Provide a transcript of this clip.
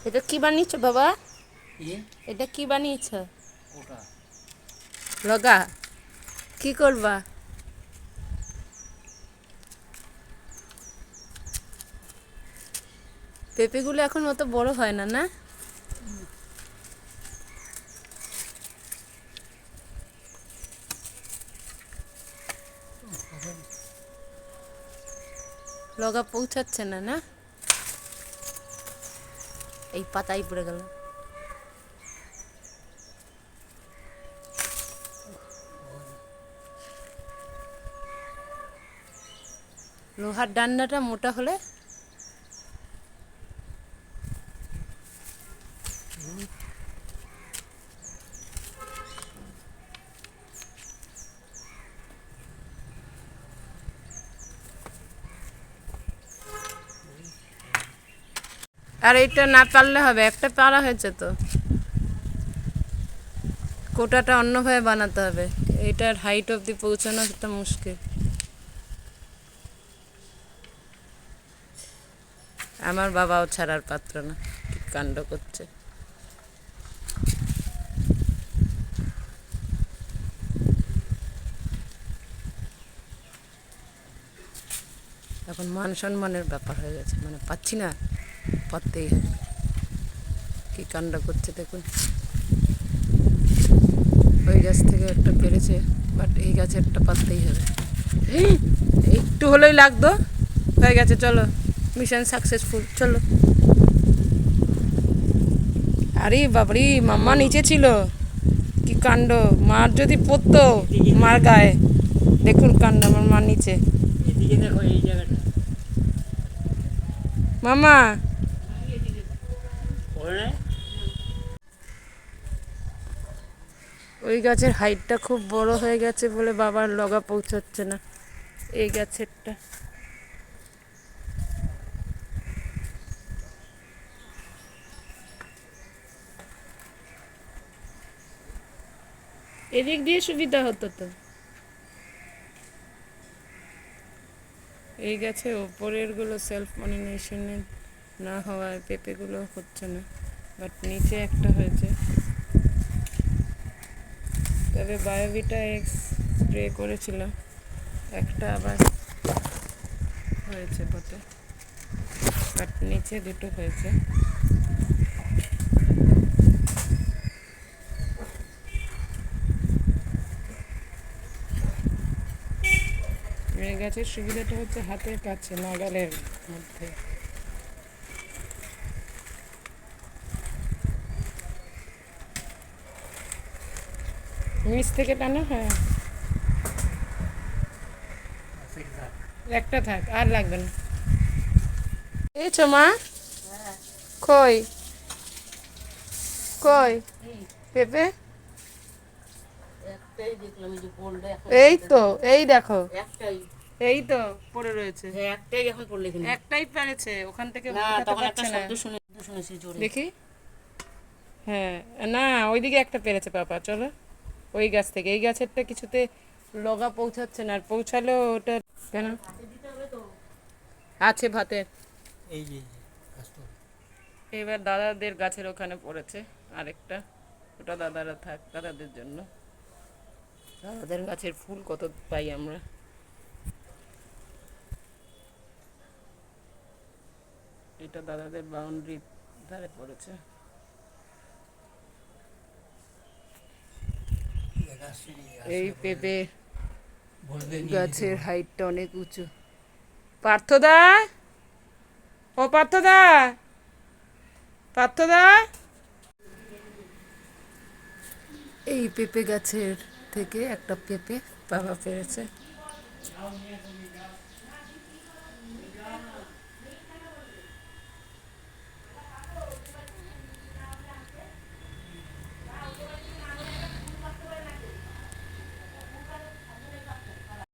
এটা কি বানিয়েছো বাবা? এটা কি বানিয়েছো? লগা কি করবা? পেঁপেগুলো এখন অত বড় হয় না, না? লগা পৌঁছাচ্ছে না, না? এই পাতাই পড়ে গেল। লোহার ডান্ডাটা মোটা হলে আর এটা না পারলে হবে, একটা পারা হয়েছে তো। কোটাটা অন্যভাবে বানাতে হবে, এটার হাইট অবধি পৌঁছানো একটা মুশকিল। আমার বাবাও ছাড়ার পাত্র না, কি কাণ্ড করছে। এখন মান সম্মানের ব্যাপার হয়ে গেছে, মানে পাচ্ছি না, পারতেই হবে। কি কাণ্ড করছে দেখুন। ওই গাছ থেকে একটা পেরেছে, বাট এই গাছে একটা পারতেই হবে। একটু হলেই লাগতো, হয়ে গেছে। চলো, মিশন সাকসেসফুল, চলো। আরে বাবারি, মাম্মা নিচে ছিল। কি কাণ্ড, মার যদি পড়তো মার গায়ে। দেখুন কাণ্ড, আমার মা নিচে। মামা ওই গাছের হাইটটা খুব বড় হয়ে গেছে বলে বাবার লগা পৌঁছাচ্ছে না এই গাছেরটা। এদিক দিয়ে সুবিধা হতো তো। এই গাছে ওপরের গুলো সেলফ পলিনেশনে না হওয়ায় পেঁপেগুলো হচ্ছে না, বাট নিচে একটা হয়েছে। তবে বায়োভিটা এক্স স্প্রে করেছিলাম, একটা আবার হয়েছে পথে, বাট নিচে দুটো হয়েছে। এই গাছের সুবিধাটা হচ্ছে হাতের কাছে, নাগালের মধ্যে। নিচ থেকে টানা হয়, একটা থাক, আর লাগবে না। এইছো মা? কই কই পেঁপে? এই তো, এই দেখো, এই তো পড়ে রয়েছে। একটাই এখন পড়লে, একটাই পেরেছে, ওখান থেকে দেখি। হ্যাঁ, না ওইদিকে একটা পেরেছে পাপা। চলো, ওই গাছ থেকে, এই গাছেরটা কিছুতে লগা পৌঁছাচ্ছে না, আর পৌঁছালেও ওটা কেন আছে ভাতের। এবার দাদাদের গাছের ওখানে পড়েছে আরেকটা, ওটা দাদারা থাক, দাদাদের জন্য। দাদাদের গাছের ফুল কত পাই আমরা। এটা দাদাদের বাউন্ডারি ধারে পড়েছে। এই পেঁপে গাছের হাইটটা অনেক উঁচু। পার্থদা, ও পার্থদা, পার্থদা, এই পেঁপে গাছের থেকে একটা পেঁপে বাবা পেরেছে।